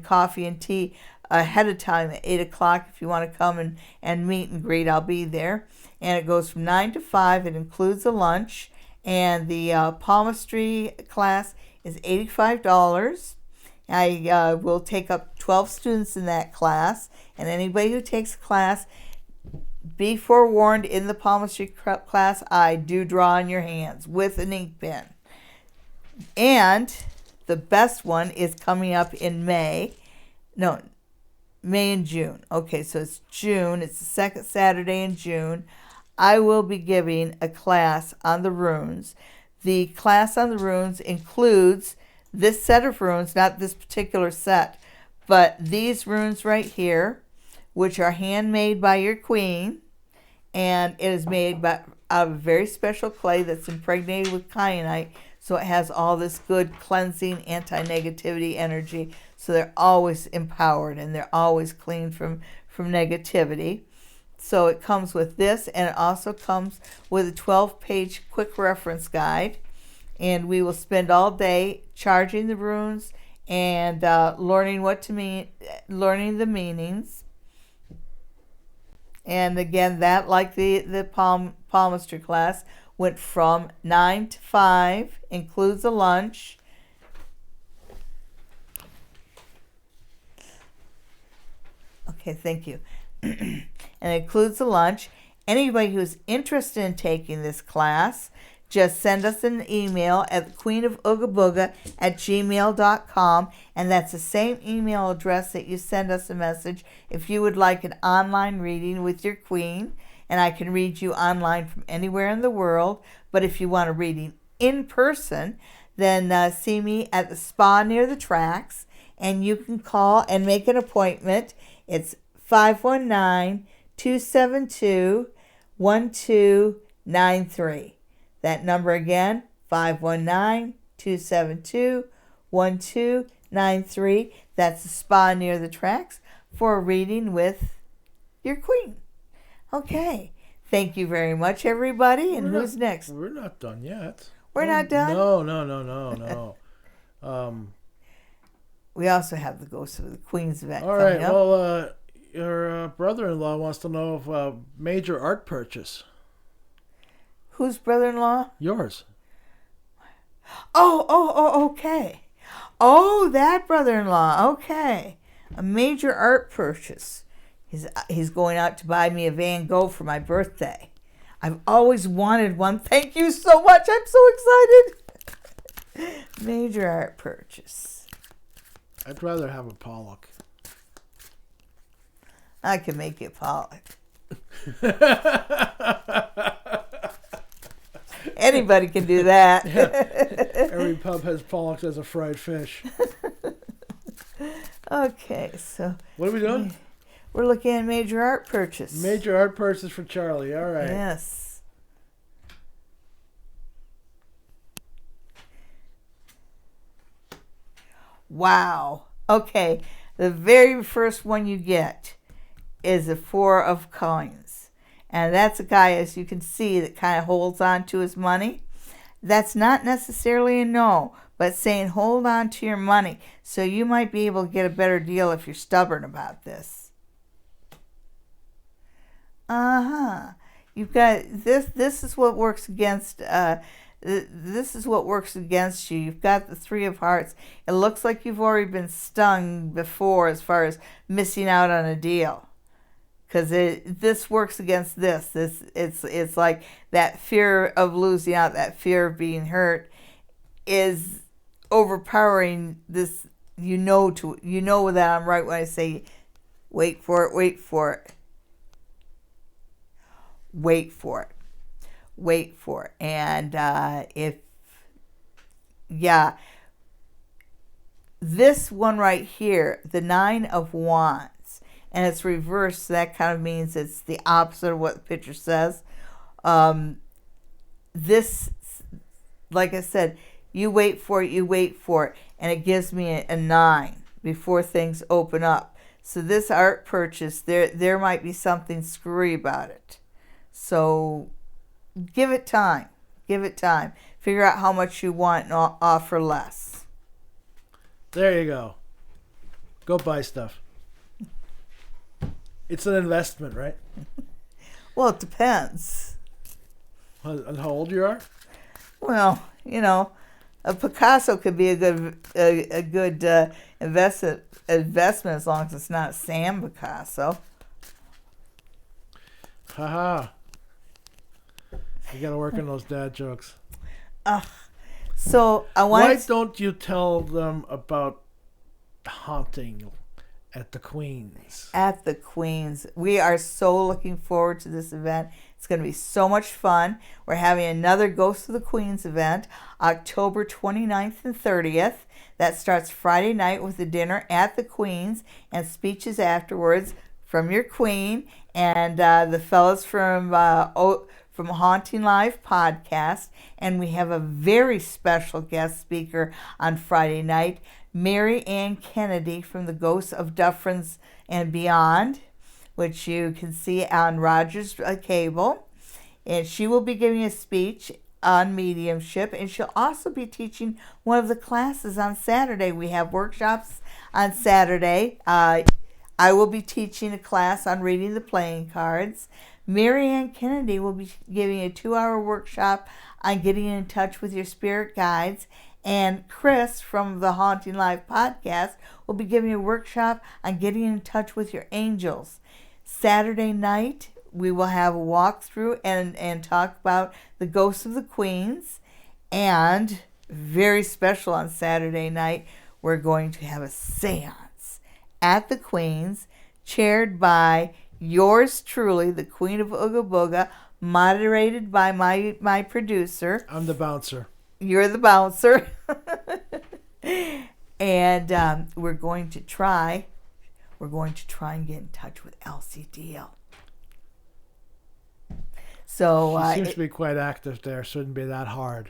coffee and tea ahead of time at 8 o'clock. If you want to come and meet and greet, I'll be there. And it goes from 9 to 5. It includes a lunch. And the palmistry class is $85. I will take up 12 students in that class. And anybody who takes a class, be forewarned, in the palmistry class, I do draw on your hands with an ink pen. And the best one is coming up in May. No, May and June. Okay, so it's June. It's the second Saturday in June. I will be giving a class on the runes. The class on the runes includes this set of runes, not this particular set, but these runes right here, which are handmade by your queen, and it is made out of a very special clay that's impregnated with kyanite, so it has all this good cleansing, anti-negativity energy, so they're always empowered and they're always clean from negativity. So it comes with this, and it also comes with a 12-page quick reference guide, and we will spend all day charging the runes and learning learning the meanings. And again, that, like the palmistry class, went from 9 to 5, includes a lunch. Okay, thank you. And it includes a lunch. Anybody who's interested in taking this class, just send us an email at queenofoogaboga@gmail.com, and that's the same email address that you send us a message if you would like an online reading with your queen, and I can read you online from anywhere in the world. But if you want a reading in person, then see me at the spa near the tracks, and you can call and make an appointment. It's 519-272-1293. That number again, 519-272-1293. That's the spa near the tracks for a reading with your queen. Okay. Thank you very much, everybody. And who's next? We're not done yet. We're not done? No. We also have the Ghost of the Queen's event all coming right. up. Well, your brother-in-law wants to know of a major art purchase. Whose brother-in-law? Yours. Okay. Oh, that brother-in-law. Okay. A major art purchase. He's going out to buy me a Van Gogh for my birthday. I've always wanted one. Thank you so much. I'm so excited. Major art purchase. I'd rather have a Pollock. I can make you Pollock. Anybody can do that. Every pub has Pollocks as a fried fish. Okay, so What are we doing? we're looking at major art purchase. Major art purchase for Charlie. All right. Yes. Wow. Okay. The very first one you get is a 4 of coins. And that's a guy, as you can see, that kind of holds on to his money. That's not necessarily a no, but saying hold on to your money. So you might be able to get a better deal if you're stubborn about this. You've got this. This is what works against. This is what works against you. You've got the 3 of Hearts. It looks like you've already been stung before as far as missing out on a deal, because this works against this. It's like that fear of losing out, that fear of being hurt, is overpowering this. You know that I'm right when I say, wait for it, wait for it. Wait for it. Wait for it. And this one right here, the 9 of Wands, and it's reversed, so that kind of means it's the opposite of what the picture says. This, like I said, you wait for it, and it gives me a 9 before things open up. So this art purchase, there might be something screwy about it. So give it time. Give it time. Figure out how much you want and offer less. There you go. Go buy stuff. It's an investment, right? Well, it depends. On how old you are? Well, a Picasso could be a good investment as long as it's not Sam Picasso. Haha. You gotta work on those dad jokes. So I want. Why don't you tell them about haunting at the Queens? At the Queens. We are so looking forward to this event. It's going to be so much fun. We're having another Ghost of the Queens event, October 29th and 30th. That starts Friday night with a dinner at the Queens and speeches afterwards from your queen and the fellas from Haunting Live podcast. And we have a very special guest speaker on Friday night, Mary Ann Kennedy from the Ghosts of Dufferin and Beyond, which you can see on Rogers Cable. And she will be giving a speech on mediumship, and she'll also be teaching one of the classes on Saturday. We have workshops on Saturday. I will be teaching a class on reading the playing cards. Mary Ann Kennedy will be giving a 2-hour workshop on getting in touch with your spirit guides. And Chris from the Haunting Live podcast will be giving a workshop on getting in touch with your angels. Saturday night, we will have a walkthrough and talk about the Ghosts of the Queens. And very special on Saturday night, we're going to have a seance at the Queens, chaired by yours truly, the Queen of Ooga Booga, moderated by my producer. I'm the bouncer. You're the bouncer. And we're going to try and get in touch with Elsie Deal. So she seems to be quite active there. Shouldn't be that hard.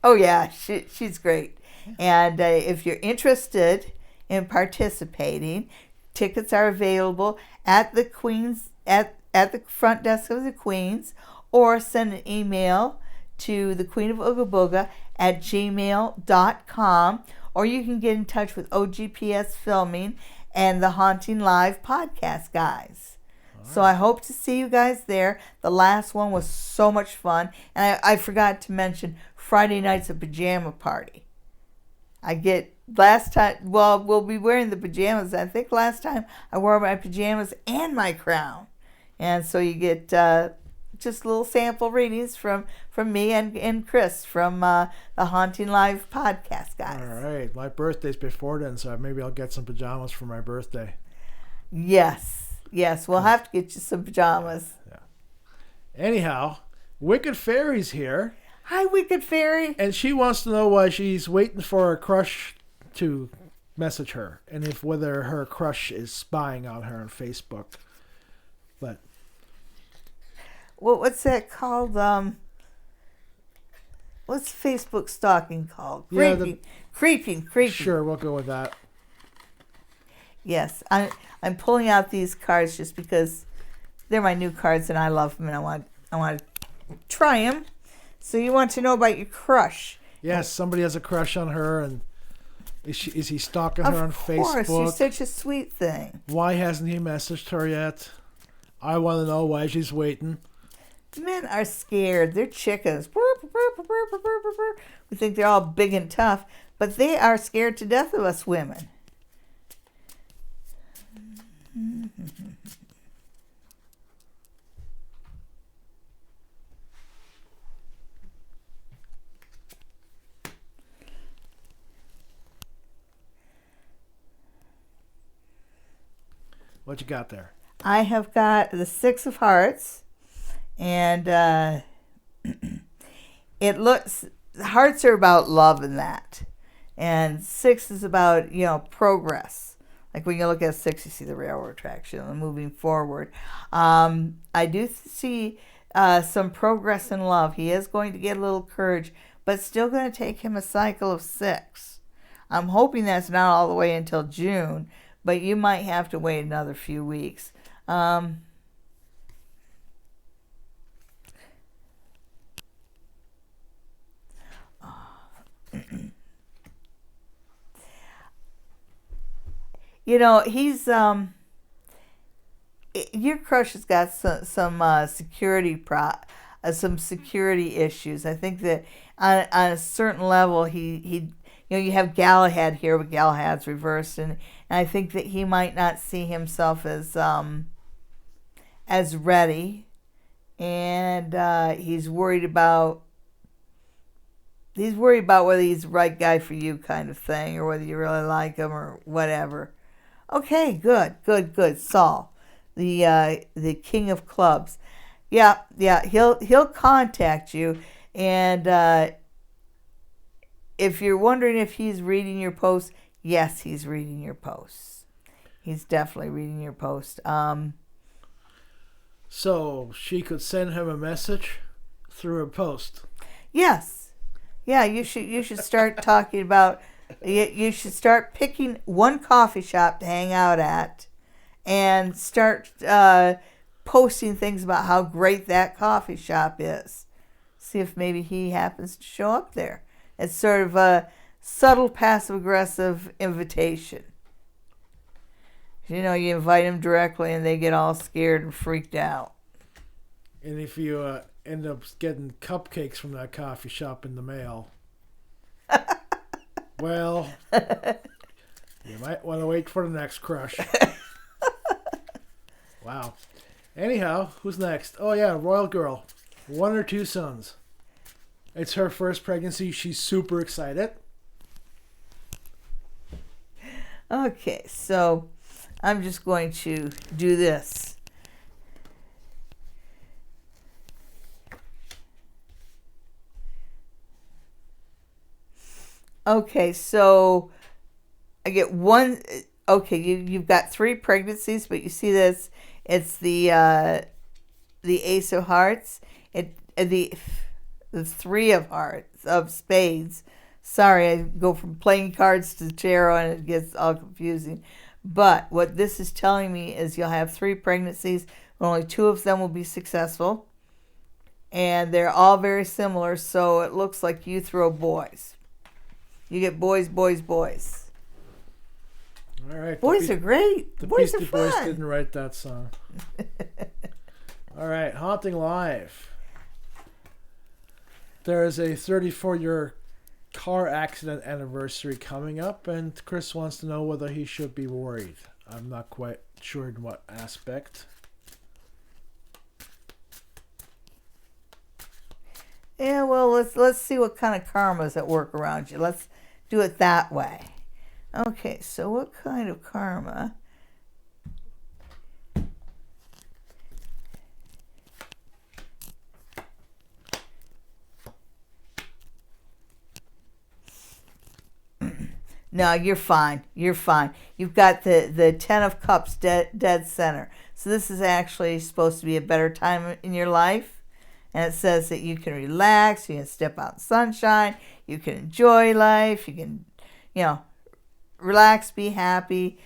Oh yeah, she's great. And if you're interested in participating, tickets are available at the Queens at the front desk of the Queens, or send an email to the Queen of Ooga Booga at gmail.com, or you can get in touch with OGPS Filming and the Haunting Live podcast guys. So I hope to see you guys there. The last one was so much fun. And I forgot to mention Friday night's a pajama party. We'll be wearing the pajamas. I think last time I wore my pajamas and my crown. And so you get just little sample readings from me and Chris from the Haunting Live podcast, guys. All right. My birthday's before then, so maybe I'll get some pajamas for my birthday. Yes, we'll have to get you some pajamas. Yeah. Anyhow, Wicked Fairy's here. Hi, Wicked Fairy. And she wants to know why she's waiting for her crush to message her, and whether her crush is spying on her on Facebook. But what's that called? What's Facebook stalking called? Creeping. Sure, we'll go with that. Yes, I'm pulling out these cards just because they're my new cards and I love them and I want to try them. So you want to know about your crush? Yes, somebody has a crush on her, and is he stalking her on Facebook? Of course, she's such a sweet thing. Why hasn't he messaged her yet? I want to know why she's waiting. Men are scared. They're chickens. We think they're all big and tough, but they are scared to death of us women. What you got there? I have got the Six of Hearts, and it looks, hearts are about love and that, and six is about, progress. Like when you look at six, you see the railroad tracks, moving forward. I do see some progress in love. He is going to get a little courage, but it's still going to take him a cycle of six. I'm hoping that's not all the way until June, but you might have to wait another few weeks. He's your crush has got some security issues. I think that on a certain level, he you have Galahad here, but Galahad's reversed, and I think that he might not see himself as ready, and he's worried about whether he's the right guy for you, kind of thing, or whether you really like him or whatever. Okay, good. Saul, the King of Clubs. Yeah, he'll contact you, and if you're wondering if he's reading your posts, yes, he's reading your posts. He's definitely reading your post. So she could send him a message through a post. Yes. Yeah, you should start talking about. You should start picking one coffee shop to hang out at, and start posting things about how great that coffee shop is. See if maybe he happens to show up there. It's sort of a subtle passive-aggressive invitation. You invite them directly and they get all scared and freaked out. And if you end up getting cupcakes from that coffee shop in the mail, well, you might want to wait for the next crush. Wow. Anyhow, who's next? Oh, yeah, Royal Girl. 1 or 2 sons. It's her first pregnancy. She's super excited. Okay, so I'm just going to do this. Okay, so I get one. Okay, you've got 3 pregnancies, but you see this. It's the Ace of Hearts. The 3 of Hearts, of Spades. Sorry, I go from playing cards to tarot and it gets all confusing. But what this is telling me is you'll have 3 pregnancies, but only 2 of them will be successful. And they're all very similar, so it looks like you throw boys. You get boys. All right. Boys are great. The Boys are Beastie fun. Boys didn't write that song. All right, Haunting Live. There is a 34-year car accident anniversary coming up, and Chris wants to know whether he should be worried. I'm not quite sure in what aspect. Yeah, well, let's see what kind of karma's at work around you. Let's do it that way. Okay, so what kind of karma? No, you're fine. You're fine. You've got the Ten of Cups dead center. So this is actually supposed to be a better time in your life. And it says that you can relax, you can step out in sunshine, you can enjoy life, you can, relax, be happy.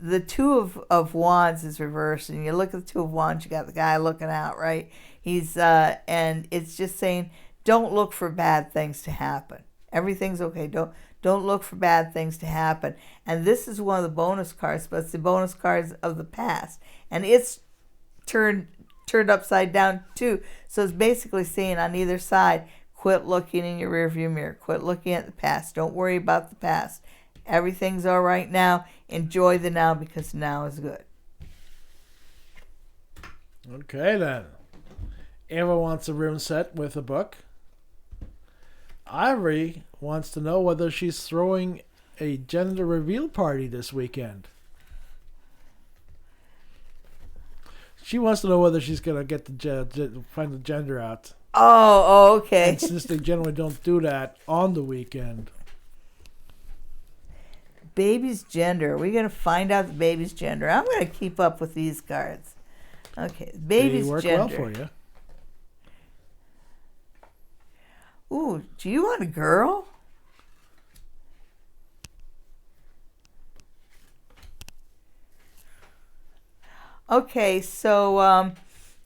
The Two of Wands is reversed, and you look at the Two of Wands, you got the guy looking out, right? He's, and it's just saying, don't look for bad things to happen. Everything's okay. Don't look for bad things to happen. And this is one of the bonus cards, but it's the bonus cards of the past. And it's turned upside down too. So it's basically saying on either side, quit looking in your rearview mirror. Quit looking at the past. Don't worry about the past. Everything's all right now. Enjoy the now because now is good. Okay then. Ava wants a room set with a book. Ivory wants to know whether she's throwing a gender reveal party this weekend. She wants to know whether she's going to get find the gender out. Oh, okay. And since they generally don't do that on the weekend. Baby's gender. We're going to find out the baby's gender. I'm going to keep up with these cards. Okay, baby's they work gender. well for you. Ooh, do you want a girl? Okay, so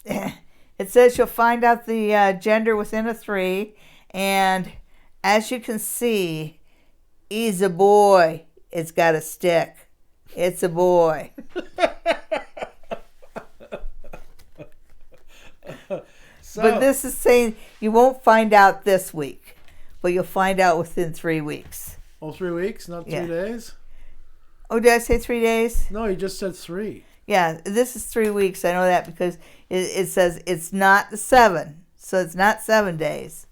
it says you'll find out the gender within a 3, and as you can see, he's a boy. It's got a stick. It's a boy. But this is saying you won't find out this week, but you'll find out within 3 weeks. Oh, 3 weeks, not 3 days? Oh, did I say 3 days? No, you just said 3. Yeah, this is 3 weeks. I know that because it says it's not the 7, so it's not 7 days.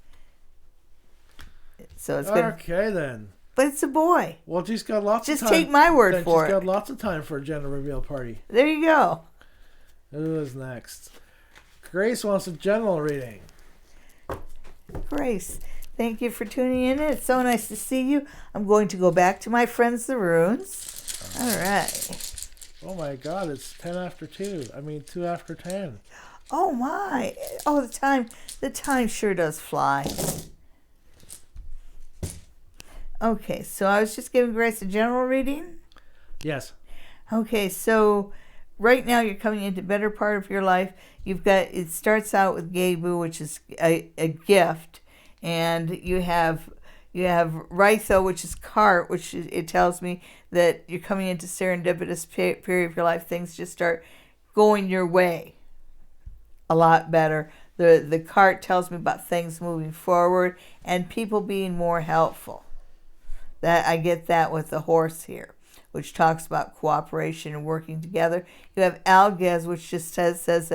So it's good. Okay then. But it's a boy. Well, she's got lots of time. Just take my word for it. She's got lots of time for a gender reveal party. There you go. Who is next? Grace wants a general reading. Grace, thank you for tuning in. It's so nice to see you. I'm going to go back to my friends, the runes. All right. Oh my God, it's 10 after 2. I mean, 2 after 10. Oh my. Oh, the time sure does fly. Okay, so I was just giving Grace a general reading. Yes. Okay, so right now you're coming into a better part of your life. It starts out with Gebu, which is a gift, and you have Rytho, which is cart, which it tells me that you're coming into serendipitous period of your life. Things just start going your way a lot better. The cart tells me about things moving forward and people being more helpful. That I get that with the horse here, which talks about cooperation and working together. You have Algez, which just says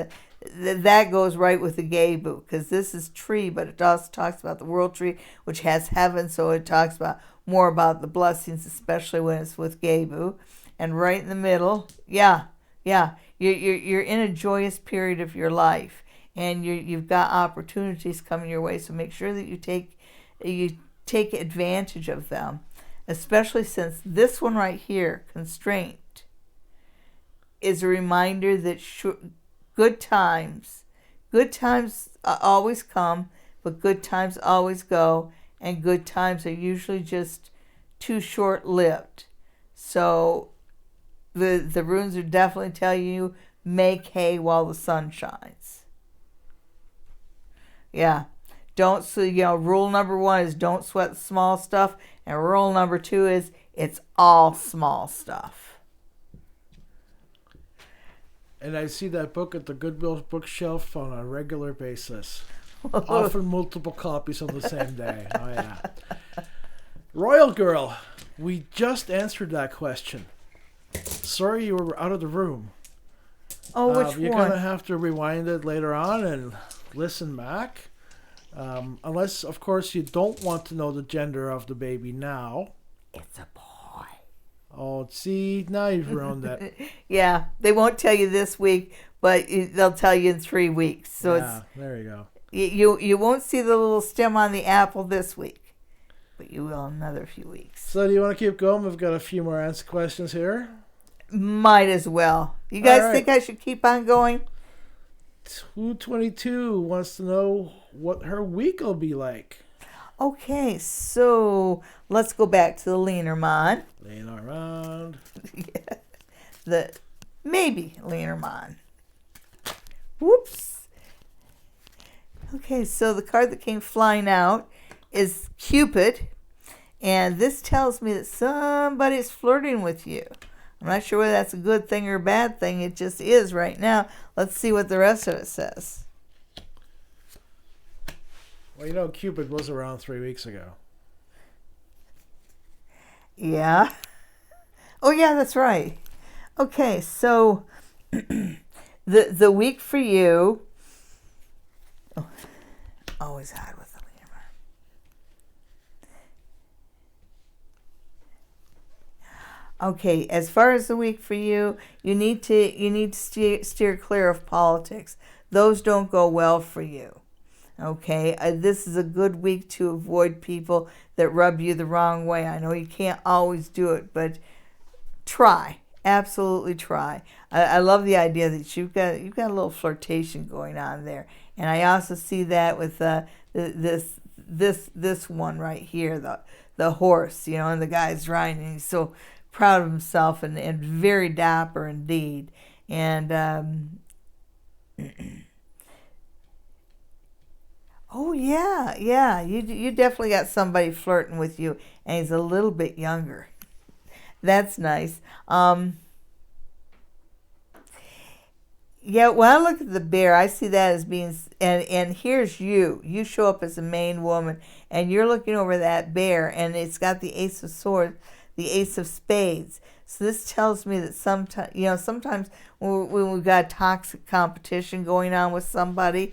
that goes right with the Gebu, because this is tree, but it also talks about the world tree, which has heaven, so it talks about more about the blessings, especially when it's with Gebu. And right in the middle, you're in a joyous period of your life, and you've got opportunities coming your way. So make sure that you take advantage of them, especially since this one right here, constraint, is a reminder that good times always come, but good times always go, and good times are usually just too short-lived. So the runes are definitely telling you, make hay while the sun shines. Yeah. Rule number 1 is don't sweat the small stuff, and rule number 2 is it's all small stuff. And I see that book at the Goodwill bookshelf on a regular basis. Often multiple copies on the same day. Oh, yeah. Royal Girl, we just answered that question. Sorry you were out of the room. Oh, which you're one? going to have to rewind it later on and listen back. Unless, of course, you don't want to know the gender of the baby now. It's a boy. Oh, see, now you've ruined it. Yeah, they won't tell you this week, but they'll tell you in 3 weeks. So yeah, there you go. You won't see the little stem on the apple this week, but you will in another few weeks. So do you want to keep going? We've got a few more answer questions here. Might as well. You guys think I should keep on going? 222 wants to know what her week will be like. Okay, so let's go back to the Leanermon. Laying around. Yeah. Maybe Leanermon. Whoops. Okay, so the card that came flying out is Cupid. And this tells me that somebody's flirting with you. I'm not sure whether that's a good thing or a bad thing. It just is right now. Let's see what the rest of it says. Well, Cupid was around 3 weeks ago. Yeah. Oh, yeah, that's right. Okay, so the week for you. Oh, always hard with the Leanermon. Okay, as far as the week for you, you need to steer clear of politics. Those don't go well for you. Okay, this is a good week to avoid people that rub you the wrong way. I know you can't always do it, but try. Absolutely try. I love the idea that you've got a little flirtation going on there, and I also see that with this one right here, the horse, and the guy's riding. And he's so proud of himself and very dapper indeed, and. Oh, yeah. You definitely got somebody flirting with you, and he's a little bit younger. That's nice. Yeah, when I look at the bear, I see that as being, and here's you. You show up as a main woman, and you're looking over that bear, and it's got the Ace of Swords, the Ace of Spades. So this tells me that sometimes when we've got toxic competition going on with somebody,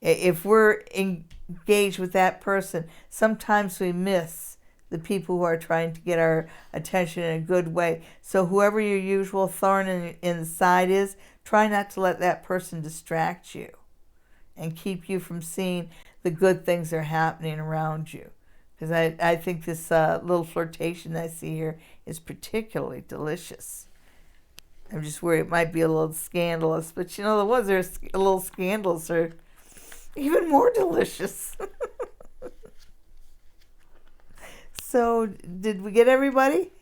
if we're engaged with that person, sometimes we miss the people who are trying to get our attention in a good way. So whoever your usual thorn in the side is, try not to let that person distract you and keep you from seeing the good things that are happening around you. Because I think this little flirtation I see here is particularly delicious. I'm just worried it might be a little scandalous. But the ones that are a little scandalous are even more delicious. So, did we get everybody?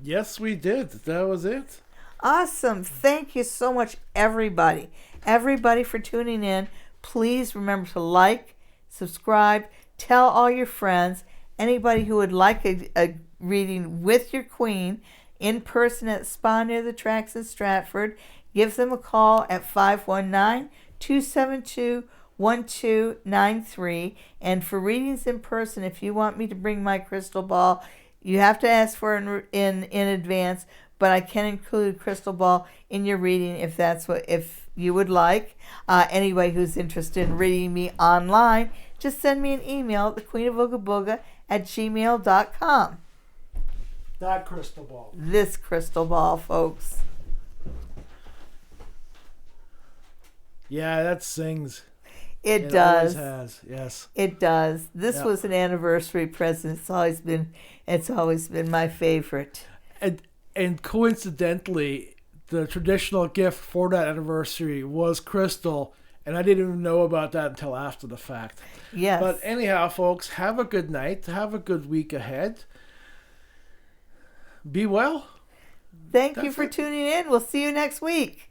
Yes, we did. That was it. Awesome. Thank you so much, everybody. Everybody for tuning in. Please remember to like, subscribe, tell all your friends. Anybody who would like a reading with your queen in person at Spa near the tracks in Stratford, give them a call at 519-272-1293. And for readings in person, if you want me to bring my crystal ball, you have to ask for it in advance, but I can include a crystal ball in your reading if you would like. Anybody who's interested in reading me online, just send me an email at thequeenofoogaboga@gmail.com. That crystal ball. This crystal ball, folks. Yeah, that sings. It does. Always has, yes. It does. This was an anniversary present. It's always been my favorite. And coincidentally, the traditional gift for that anniversary was crystal, and I didn't even know about that until after the fact. Yes. But anyhow, folks, have a good night. Have a good week ahead. Be well. Thank you for tuning in. We'll see you next week.